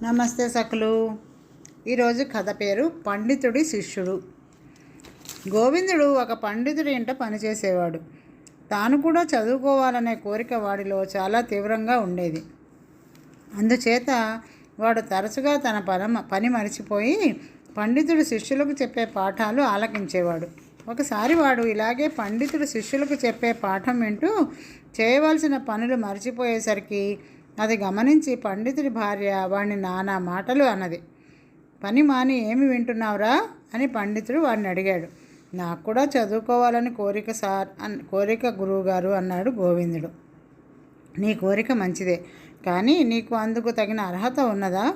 నమస్తే సఖులు. ఈరోజు కథ పేరు పండితుడి శిష్యుడు. గోవిందుడు ఒక పండితుడి ఇంట పనిచేసేవాడు. తాను కూడా చదువుకోవాలనే కోరిక వాడిలో చాలా తీవ్రంగా ఉండేది. అందుచేత వాడు తరచుగా తన పని మరిచిపోయి పండితుడు శిష్యులకు చెప్పే పాఠాలు ఆలకించేవాడు. ఒకసారి వాడు ఇలాగే పండితుడు శిష్యులకు చెప్పే పాఠం వింటూ చేయవలసిన పనులు మర్చిపోయేసరికి అది గమనించి పండితుడి భార్య వాడిని నానా మాటలు అన్నది. పని మాని ఏమి వింటున్నావురా అని పండితుడు వాడిని అడిగాడు. నాకు కూడా చదువుకోవాలని కోరిక సార్ కోరిక గురువుగారు అన్నాడు గోవిందుడు. నీ కోరిక మంచిదే, కానీ నీకు అందుకు తగిన అర్హత ఉన్నదా?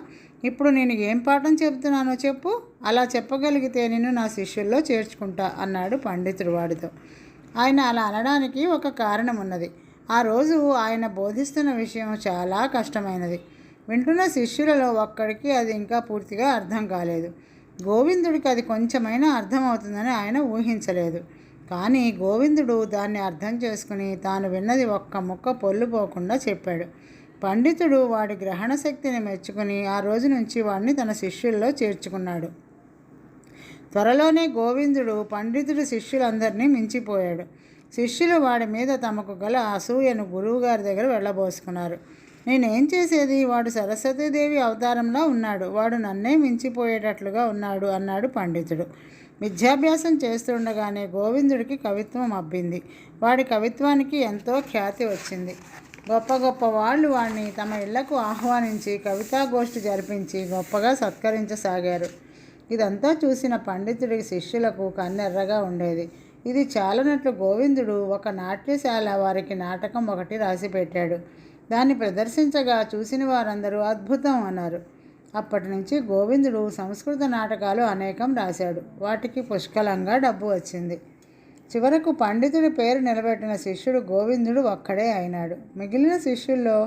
ఇప్పుడు నేను ఏం పాఠం చెబుతున్నానో చెప్పు, అలా చెప్పగలిగితే నేను నా శిష్యుల్లో చేర్చుకుంటా అన్నాడు పండితుడు వాడితో. ఆయన అలా అనడానికి ఒక కారణం ఉన్నది. ఆ రోజు ఆయన బోధిస్తున్న విషయం చాలా కష్టమైనది. వింటున్న శిష్యులలో ఒక్కడికి అది ఇంకా పూర్తిగా అర్థం కాలేదు. గోవిందుడికి అది కొంచెమైనా అర్థమవుతుందని ఆయన ఊహించలేదు. కానీ గోవిందుడు దాన్ని అర్థం చేసుకుని తాను విన్నది ఒక్క ముక్క పొల్లుపోకుండా చెప్పాడు. పండితుడు వాడి గ్రహణ శక్తిని మెచ్చుకుని ఆ రోజు నుంచి వాడిని తన శిష్యుల్లో చేర్చుకున్నాడు. త్వరలోనే గోవిందుడు పండితుడి శిష్యులందరినీ మించిపోయాడు. శిష్యులు వాడి మీద తమకు గల అసూయను గురువుగారి దగ్గర వెళ్ళబోసుకున్నారు. నేనేం చేసేది, వాడు సరస్వతీదేవి అవతారంలో ఉన్నాడు, వాడు నన్నే మించిపోయేటట్లుగా ఉన్నాడు అన్నాడు పండితుడు. విద్యాభ్యాసం చేస్తుండగానే గోవిందుడికి కవిత్వం అబ్బింది. వాడి కవిత్వానికి ఎంతో ఖ్యాతి వచ్చింది. గొప్ప గొప్ప వాళ్ళు వాడిని తమ ఇళ్లకు ఆహ్వానించి కవితాగోష్ఠి జరిపించి గొప్పగా సత్కరించసాగారు. ఇదంతా చూసిన పండితుడి శిష్యులకు కన్నెర్రగా ఉండేది. ఇది చాలనట్లు గోవిందుడు ఒక నాట్యశాల వారికి నాటకం ఒకటి రాసిపెట్టాడు. దాన్ని ప్రదర్శించగా చూసిన వారందరూ అద్భుతం అన్నారు. అప్పటి నుంచి గోవిందుడు సంస్కృత నాటకాలు అనేకం రాశాడు. వాటికి పుష్కలంగా డబ్బు వచ్చింది. చివరకు పండితుడి పేరు నిలబెట్టిన శిష్యుడు గోవిందుడు ఒక్కడే అయినాడు. మిగిలిన శిష్యుల్లో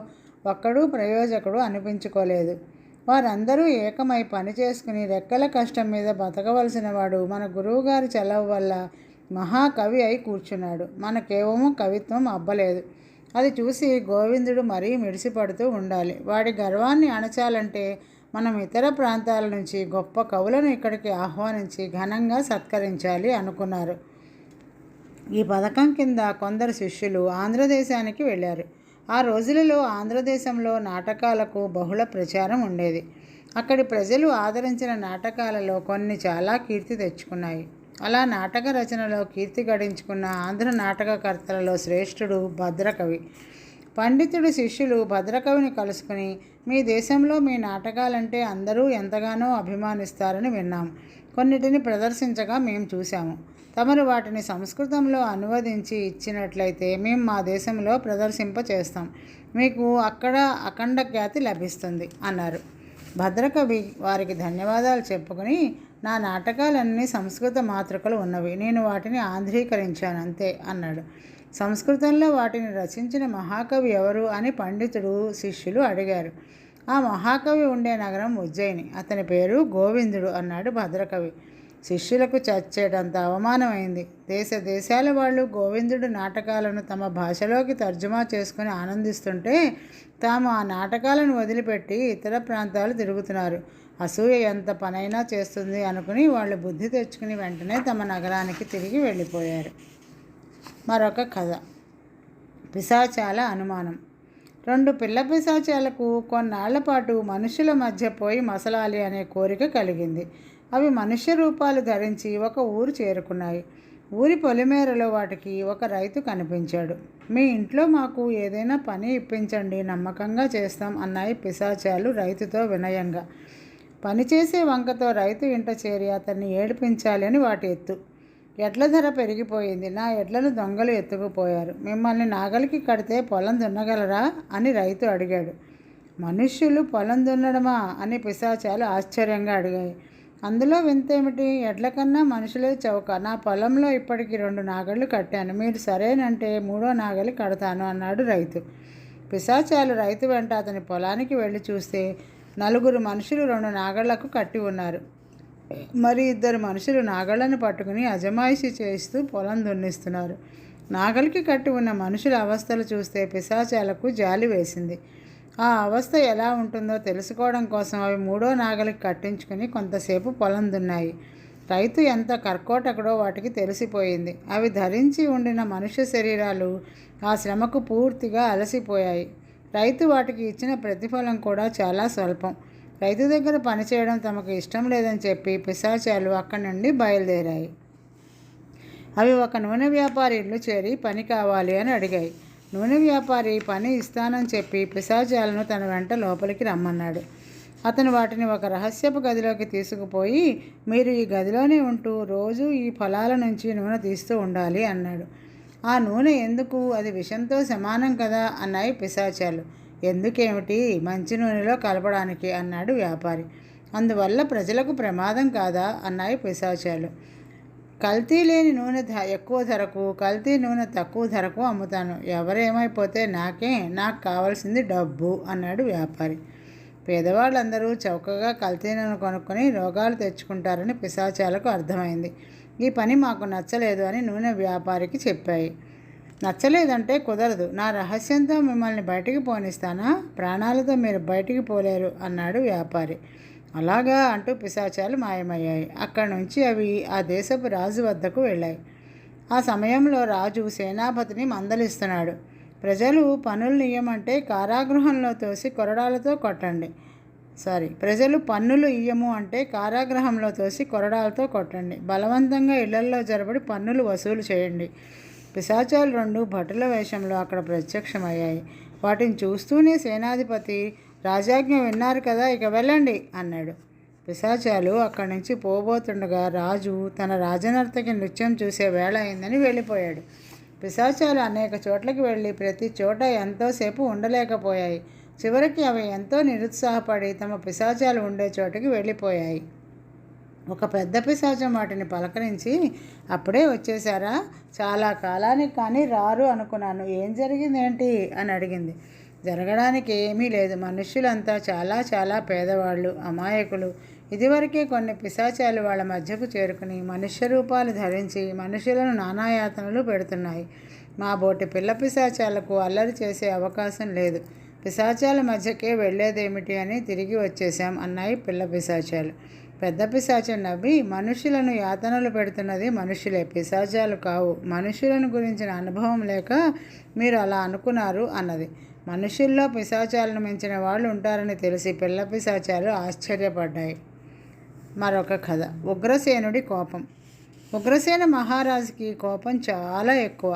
ఒక్కడూ ప్రయోజకుడు అనిపించుకోలేదు. వారందరూ ఏకమై పని చేసుకుని రెక్కల కష్టం మీద బతకవలసిన వాడు మన గురువుగారి చలవ వల్ల మహాకవి అయి కూర్చున్నాడు. మనకేమో కవిత్వం అబ్బలేదు. అది చూసి గోవిందుడు మరీ మిడిసిపడుతూ ఉండాలి. వాడి గర్వాన్ని అణచాలంటే మనం ఇతర ప్రాంతాల నుంచి గొప్ప కవులను ఇక్కడికి ఆహ్వానించి ఘనంగా సత్కరించాలి అనుకున్నారు. ఈ పథకం కింద కొందరు శిష్యులు ఆంధ్రదేశానికి వెళ్ళారు. ఆ రోజులలో ఆంధ్రదేశంలో నాటకాలకు బహుళ ప్రచారం ఉండేది. అక్కడి ప్రజలు ఆదరించిన నాటకాలలో కొన్ని చాలా కీర్తి తెచ్చుకున్నాయి. అలా నాటక రచనలో కీర్తి గడించుకున్న ఆంధ్ర నాటకకర్తలలో శ్రేష్ఠుడు భద్రకవి. పండితుడి శిష్యులు భద్రకవిని కలుసుకుని, మీ దేశంలో మీ నాటకాలంటే అందరూ ఎంతగానో అభిమానిస్తారని విన్నాము. కొన్నిటిని ప్రదర్శించగా మేము చూశాము. తమరు వాటిని సంస్కృతంలో అనువదించి ఇచ్చినట్లయితే మేము మా దేశంలో ప్రదర్శింప చేస్తాం. మీకు అక్కడ అఖండ ఖ్యాతి లభిస్తుంది అన్నారు. భద్రకవి వారికి ధన్యవాదాలు చెప్పుకొని, నా నాటకాలన్నీ సంస్కృత మాతృకలు ఉన్నవి, నేను వాటిని ఆంధ్రీకరించాను అంతే అన్నాడు. సంస్కృతంలో వాటిని రచించిన మహాకవి ఎవరు అని పండితుడు శిష్యులు అడిగారు. ఆ మహాకవి ఉండే నగరం ఉజ్జయిని, అతని పేరు గోవిందుడు అన్నాడు భద్రకవి. శిష్యులకు చచ్చేటంత అవమానమైంది. దేశాల వాళ్ళు గోవిందుడు నాటకాలను తమ భాషలోకి తర్జుమా చేసుకుని ఆనందిస్తుంటే తాము ఆ నాటకాలను వదిలిపెట్టి ఇతర ప్రాంతాలు తిరుగుతున్నారు. అసూయ ఎంత పనైనా చేస్తుంది అనుకుని వాళ్ళు బుద్ధి తెచ్చుకుని వెంటనే తమ నగరానికి తిరిగి వెళ్ళిపోయారు. మరొక కథ. పిశాచాల అనుమానం. 2 పిల్ల పిశాచాలకు కొన్నాళ్ల పాటు మనుషుల మధ్య పోయి మసలాలి అనే కోరిక కలిగింది. అవి మనుష్య రూపాలు ధరించి ఒక ఊరు చేరుకున్నాయి. ఊరి పొలిమేరలో వాటికి ఒక రైతు కనిపించాడు. మీ ఇంట్లో మాకు ఏదైనా పని ఇప్పించండి, నమ్మకంగా చేస్తాం అన్నాయి పిశాచాలు రైతుతో వినయంగా. పనిచేసే వంకతో రైతు ఇంట చేరి అతన్ని ఏడిపించాలి అని వాటి ఎత్తు. ఎడ్ల ధర పెరిగిపోయింది, నా ఎడ్లను దొంగలు ఎత్తుకుపోయారు, మిమ్మల్ని నాగలికి కడితే పొలం దున్నగలరా అని రైతు అడిగాడు. మనుష్యులు పొలం దున్నడమా అని పిశాచాలు ఆశ్చర్యంగా అడిగాయి. అందులో వింతేమిటి, ఎడ్ల కన్నా మనుషులే చౌక, నా పొలంలో ఇప్పటికి 2 నాగళ్ళు కట్టాను, మీరు సరేనంటే 3వ నాగలి కడతాను అన్నాడు రైతు. పిశాచాలు రైతు వెంట అతని పొలానికి వెళ్ళి చూస్తే 4 మనుషులు 2 నాగళ్లకు కట్టి ఉన్నారు. మరి 2 మనుషులు నాగళ్లను పట్టుకుని అజమాయిషి చేస్తూ పొలం దున్నిస్తున్నారు. నాగలికి కట్టి ఉన్న మనుషుల అవస్థలు చూస్తే పిశాచాలకు జాలి వేసింది. ఆ అవస్థ ఎలా ఉంటుందో తెలుసుకోవడం కోసం అవి మూడో నాగలికి కట్టించుకుని కొంతసేపు పొలం దున్నాయి. రైతు ఎంత కర్కోటకుడో వాటికి తెలిసిపోయింది. అవి ధరించి ఉండిన మనుష్య శరీరాలు ఆ శ్రమకు పూర్తిగా అలసిపోయాయి. రైతు వాటికి ఇచ్చిన ప్రతిఫలం కూడా చాలా స్వల్పం. రైతు దగ్గర పనిచేయడం తమకు ఇష్టం లేదని చెప్పి పిశాచాలు అక్కడి నుండి బయలుదేరాయి. అవి ఒక నూనె వ్యాపారి ఇల్లు చేరి పని కావాలి అని అడిగాయి. నూనె వ్యాపారి పని ఇస్తానని చెప్పి పిశాచాలను తన వెంట లోపలికి రమ్మన్నాడు. అతను వాటిని ఒక రహస్యపు గదిలోకి తీసుకుపోయి, మీరు ఈ గదిలోనే ఉంటూ రోజు ఈ ఫలాల నుంచి నూనె తీస్తూ ఉండాలి అన్నాడు. ఆ నూనె ఎందుకు? అది విషంతో సమానం కదా అన్నాయి పిశాచాలు. ఎందుకేమిటి? మంచి నూనెలో కలపడానికి అన్నాడు వ్యాపారి. అందువల్ల ప్రజలకు ప్రమాదం కాదా అన్నాయి పిశాచాలు. కల్తీ లేని నూనె ఎక్కువ ధరకు, కల్తీ నూనె తక్కువ ధరకు అమ్ముతాను. ఎవరేమైపోతే నాకు కావాల్సింది డబ్బు అన్నాడు వ్యాపారి. పేదవాళ్ళందరూ చౌకగా కల్తీ నూనె కొనుక్కొని రోగాలు తెచ్చుకుంటారని పిశాచాలకు అర్థమైంది. ఈ పని మాకు నచ్చలేదు అని నూనె వ్యాపారికి చెప్పాయి. నచ్చలేదంటే కుదరదు. నా రహస్యంతో మిమ్మల్ని బయటికి పోనిస్తానా? ప్రాణాలతో మీరు బయటికి పోలేరు అన్నాడు వ్యాపారి. అలాగా అంటూ పిశాచాలు మాయమయ్యాయి. అక్కడి నుంచి అవి ఆ దేశపు రాజు వద్దకు వెళ్ళాయి. ఆ సమయంలో రాజు సేనాపతిని మందలిస్తున్నాడు. ప్రజలు పన్నులు ఇయ్యమంటే కారాగృహంలో తోసి కొరడాలతో కొట్టండి. ప్రజలు పన్నులు ఇయ్యము అంటే కారాగృహంలో తోసి కొరడాలతో కొట్టండి. బలవంతంగా ఇళ్లల్లో జరబడి పన్నులు వసూలు చేయండి. పిశాచాలు రెండు భటుల వేషంలో అక్కడ ప్రత్యక్షమయ్యాయి. వాటిని చూస్తూనే సేనాధిపతి, రాజాజ్ఞ విన్నారు కదా, ఇక వెళ్ళండి అన్నాడు. పిశాచాలు అక్కడి నుంచి పోబోతుండగా రాజు తన రాజనర్తకి నృత్యం చూసే వేళ అయిందని వెళ్ళిపోయాడు. పిశాచాలు అనేక చోట్లకి వెళ్ళి ప్రతి చోట ఎంతోసేపు ఉండలేకపోయాయి. చివరికి అవి ఎంతో నిరుత్సాహపడి తమ పిశాచాలు ఉండే చోటుకి వెళ్ళిపోయాయి. ఒక పెద్ద పిశాచం వాటిని పలకరించి, అప్పుడే వచ్చేసారా? చాలా కాలానికి కానీ రారు అనుకున్నాను. ఏం జరిగిందేంటి అని అడిగింది. జరగడానికి ఏమీ లేదు. మనుష్యులంతా చాలా చాలా పేదవాళ్ళు, అమాయకులు. ఇదివరకే కొన్ని పిశాచాలు వాళ్ళ మధ్యకు చేరుకుని మనుష్య రూపాలు ధరించి మనుషులను నానాయాతనలు పెడుతున్నాయి. మా బోటి పిల్ల పిశాచాలకు అల్లరి చేసే అవకాశం లేదు. పిశాచాల మధ్యకే వెళ్ళేదేమిటి అని తిరిగి వచ్చేశాం అన్నాయి పిల్ల పిశాచాలు. పెద్ద పిశాచం నవ్వి, మనుషులను యాతనలు పెడుతున్నది మనుషులే, పిశాచాలు కావు. మనుషులను గురించిన అనుభవం లేక మీరు అలా అనుకున్నారు అన్నది. మనుషుల్లో పిశాచాలను మించిన వాళ్ళు ఉంటారని తెలిసి పిల్ల పిశాచాలు ఆశ్చర్యపడ్డాయి. మరొక కథ. ఉగ్రసేనుడి కోపం. ఉగ్రసేన మహారాజుకి కోపం చాలా ఎక్కువ.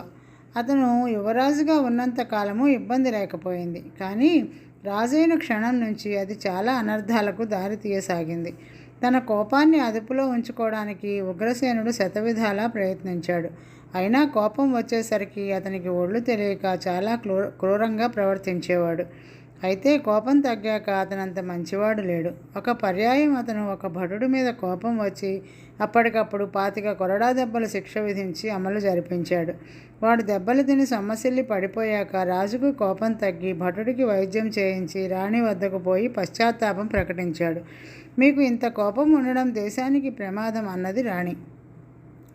అతను యువరాజుగా ఉన్నంత కాలము ఇబ్బంది లేకపోయింది. కానీ రాజైన క్షణం నుంచి అది చాలా అనర్థాలకు దారితీయసాగింది. తన కోపాన్ని అదుపులో ఉంచుకోవడానికి ఉగ్రసేనుడు శతవిధాలా ప్రయత్నించాడు. అయినా కోపం వచ్చేసరికి అతనికి ఒళ్ళు తెలియక చాలా క్రూరంగా ప్రవర్తించేవాడు. అయితే కోపం తగ్గాక అతనంత మంచివాడు లేడు. ఒక పర్యాయం అతను ఒక భటుడి మీద కోపం వచ్చి అప్పటికప్పుడు 25 కొరడా దెబ్బలు శిక్ష విధించి అమలు జరిపించాడు. వాడు దెబ్బలు తిని సొమ్మసిల్లి పడిపోయాక రాజుకు కోపం తగ్గి భటుడికి వైద్యం చేయించి రాణి వద్దకు పోయి పశ్చాత్తాపం ప్రకటించాడు. మీకు ఇంత కోపం ఉండడం దేశానికి ప్రమాదం అన్నది రాణి.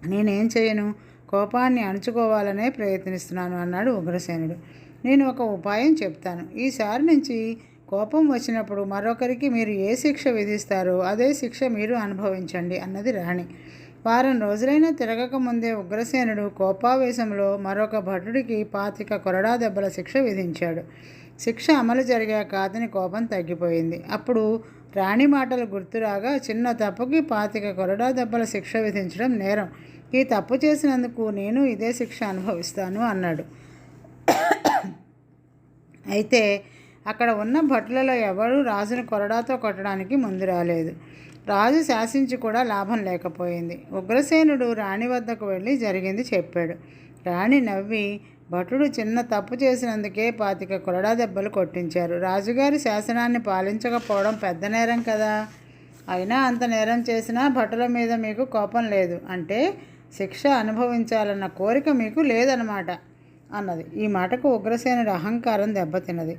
నేనేం చేయను? కోపాన్ని అణుచుకోవాలనే ప్రయత్నిస్తున్నాను అన్నాడు ఉగ్రసేనుడు. నేను ఒక ఉపాయం చెప్తాను. ఈసారి నుంచి కోపం వచ్చినప్పుడు మరొకరికి మీరు ఏ శిక్ష విధిస్తారో అదే శిక్ష మీరు అనుభవించండి అన్నది రాణి. వారం రోజులైనా తిరగక ముందే ఉగ్రసేనుడు కోపావేశంలో మరొక భటుడికి 25 కొరడా దెబ్బల శిక్ష విధించాడు. శిక్ష అమలు జరిగాక అతని కోపం తగ్గిపోయింది. అప్పుడు రాణి మాటలు గుర్తురాగా, చిన్న తప్పుకి 25 కొరడా దెబ్బల శిక్ష విధించడం నేరం. ఈ తప్పు చేసినందుకు నేను ఇదే శిక్ష అనుభవిస్తాను అన్నాడు. అయితే అక్కడ ఉన్న భటులలో ఎవరూ రాజును కొరడాతో కొట్టడానికి ముందు రాలేదు. రాజు శాసించి కూడా లాభం లేకపోయింది. ఉగ్రసేనుడు రాణి వద్దకు వెళ్ళి జరిగింది చెప్పాడు. రాణి నవ్వి, భటుడు చిన్న తప్పు చేసినందుకే 25 కొరడా దెబ్బలు కొట్టించారు. రాజుగారి శాసనాన్ని పాలించకపోవడం పెద్ద నేరం కదా. అయినా అంత నేరం చేసినా భటుల మీద మీకు కోపం లేదు అంటే శిక్ష అనుభవించాలన్న కోరిక మీకు లేదన్నమాట అన్నది. ఈ మాటకు ఉగ్రసేనుడి అహంకారం దెబ్బతిన్నది.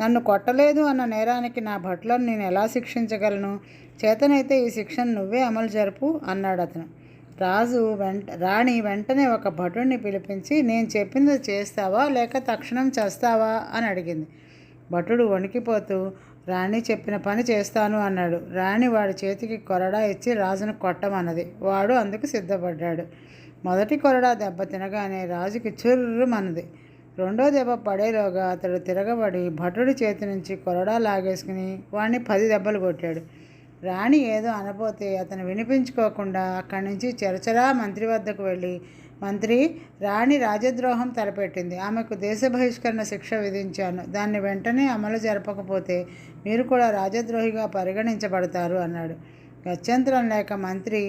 నన్ను కొట్టలేదు అన్న నేరానికి నా భటులను నేను ఎలా శిక్షించగలను? చేతనైతే ఈ శిక్షను నువ్వే అమలు జరుపు అన్నాడు అతను. రాణి వెంటనే ఒక భటుడిని పిలిపించి, నేను చెప్పింది చేస్తావా లేక తక్షణం చేస్తావా అని అడిగింది. భటుడు వణికిపోతూ రాణి చెప్పిన పని చేస్తాను అన్నాడు. రాణి వాడి చేతికి కొరడా ఇచ్చి రాజును కొట్టమన్నది. వాడు అందుకు సిద్ధపడ్డాడు. మొదటి కొరడా దెబ్బ తినగానే రాజుకి చుర్రుమన్నది. రెండో దెబ్బ పడేలోగా అతడు తిరగబడి భటుడి చేతి నుంచి కొరడా లాగేసుకుని వాడిని 10 దెబ్బలు కొట్టాడు. రాణి ఏదో అనబోతే అతను వినిపించుకోకుండా అక్కడి నుంచి చరచరా మంత్రి వద్దకు వెళ్ళి, మంత్రి, రాణి రాజద్రోహం తలపెట్టింది. ఆమెకు దేశ బహిష్కరణ శిక్ష విధించాను. దాన్ని వెంటనే అమలు జరపకపోతే మీరు కూడా రాజద్రోహిగా పరిగణించబడతారు అన్నాడు. గత్యంతరం లేక మంత్రి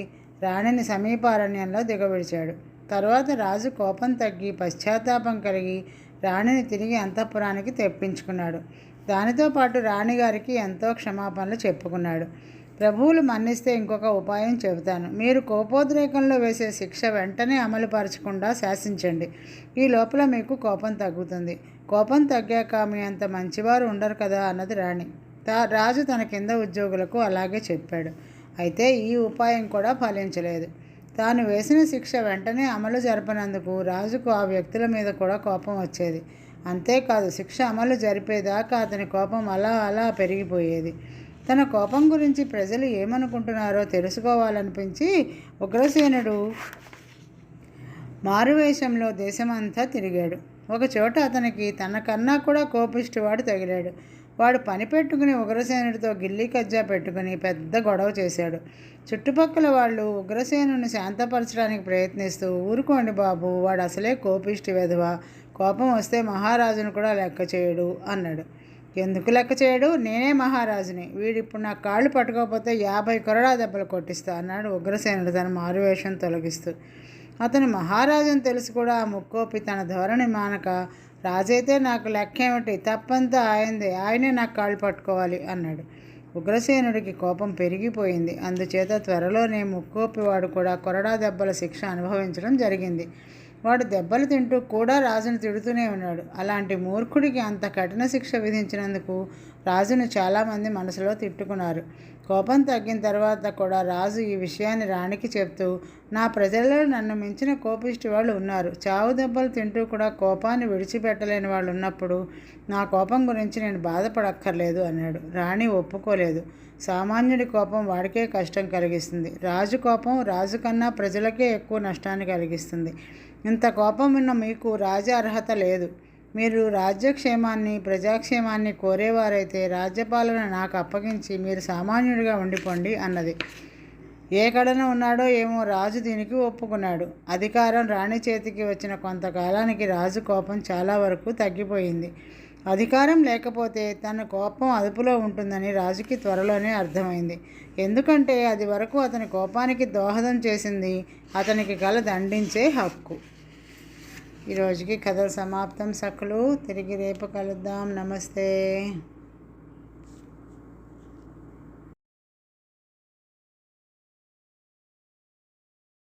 రాణిని సమీపారణ్యంలో దిగవిడిచాడు. తర్వాత రాజు కోపం తగ్గి పశ్చాత్తాపం కలిగి రాణిని తిరిగి అంతఃపురానికి తెప్పించుకున్నాడు. దానితో పాటు రాణిగారికి ఎంతో క్షమాపణలు చెప్పుకున్నాడు. ప్రభువులు మన్నిస్తే ఇంకొక ఉపాయం చెబుతాను. మీరు కోపోద్రేకంలో వేసే శిక్ష వెంటనే అమలుపరచకుండా శాసించండి. ఈ లోపల మీకు కోపం తగ్గుతుంది. కోపం తగ్గాక మీ అంత మంచివారు ఉండరు కదా అన్నది రాణి. రాజు తన కింద ఉద్యోగులకు అలాగే చెప్పాడు. అయితే ఈ ఉపాయం కూడా ఫలించలేదు. తాను వేసిన శిక్ష వెంటనే అమలు జరపనందుకు రాజుకు ఆ వ్యక్తుల మీద కూడా కోపం వచ్చేది. అంతేకాదు, శిక్ష అమలు జరిపేదాకా అతని కోపం అలా అలా పెరిగిపోయేది. తన కోపం గురించి ప్రజలు ఏమనుకుంటున్నారో తెలుసుకోవాలనిపించి ఉగ్రసేనుడు మారువేషంలో దేశమంతా తిరిగాడు. ఒకచోట అతనికి తనకన్నా కూడా కోపిష్టివాడు తగిలాడు. వాడు పని పెట్టుకుని ఉగ్రసేనుడితో గిల్లి కజ్జా పెట్టుకుని పెద్ద గొడవ చేశాడు. చుట్టుపక్కల వాళ్ళు ఉగ్రసేనుని శాంతపరచడానికి ప్రయత్నిస్తూ, ఊరుకోండి బాబు, వాడు అసలే కోపిష్టి వెధవ, కోపం వస్తే మహారాజును కూడా లెక్క చేయడు అన్నాడు. ఎందుకు లెక్క చేయడు? నేనే మహారాజుని. వీడిప్పుడు నా కాళ్ళు పట్టుకోకపోతే 50 కొరడా దెబ్బలు కొట్టిస్తా అన్నాడు ఉగ్రసేనుడు తన మారువేషం తొలగిస్తూ. అతను మహారాజుని తెలిసి కూడా ఆ ముక్కోపి తన ధోరణి మానక, రాజైతే నాకు లెక్కేమిటి, తప్పంతా ఆయనదే, ఆయనే నాకు కాళ్ళు పట్టుకోవాలి అన్నాడు. ఉగ్రసేనుడికి కోపం పెరిగిపోయింది. అందుచేత త్వరలోనే ముక్కోపి వాడు కూడా కొరడా దెబ్బల శిక్ష అనుభవించడం జరిగింది. వాడు దెబ్బలు తింటూ కూడా రాజును తిడుతూనే ఉన్నాడు. అలాంటి మూర్ఖుడికి అంత కఠిన శిక్ష విధించినందుకు రాజును చాలామంది మనసులో తిట్టుకున్నారు. కోపం తగ్గిన తర్వాత కూడా రాజు ఈ విషయాన్ని రాణికి చెప్తూ, నా ప్రజలలో నన్ను మించిన కోపిష్టి వాళ్ళు ఉన్నారు. చావు దెబ్బలు తింటూ కూడా కోపాన్ని విడిచిపెట్టలేని వాళ్ళు ఉన్నప్పుడు నా కోపం గురించి నేను బాధపడక్కర్లేదు అన్నాడు. రాణి ఒప్పుకోలేదు. సామాన్యుడి కోపం వాడికే కష్టం కలిగిస్తుంది. రాజు కోపం రాజు కన్నా ప్రజలకే ఎక్కువ నష్టాన్ని కలిగిస్తుంది. ఇంత కోపం ఉన్న మీకు రాజ అర్హత లేదు. మీరు రాజ్యక్షేమాన్ని ప్రజాక్షేమాన్ని కోరేవారైతే రాజ్యపాలన నాకు అప్పగించి మీరు సామాన్యుడిగా ఉండిపోండి అన్నది. ఏ కడన ఉన్నాడో ఏమో రాజు దీనికి ఒప్పుకున్నాడు. అధికారం రాణి చేతికి వచ్చిన కొంతకాలానికి రాజు కోపం చాలా వరకు తగ్గిపోయింది. అధికారం లేకపోతే తన కోపం అదుపులో ఉంటుందని రాజుకి త్వరలోనే అర్థమైంది. ఎందుకంటే అది వరకు అతని కోపానికి దోహదం చేసింది అతనికి గల దండించే హక్కు. ఈరోజుకి కథ సమాప్తం సఖులు. తిరిగి రేపు కలుద్దాం. నమస్తే.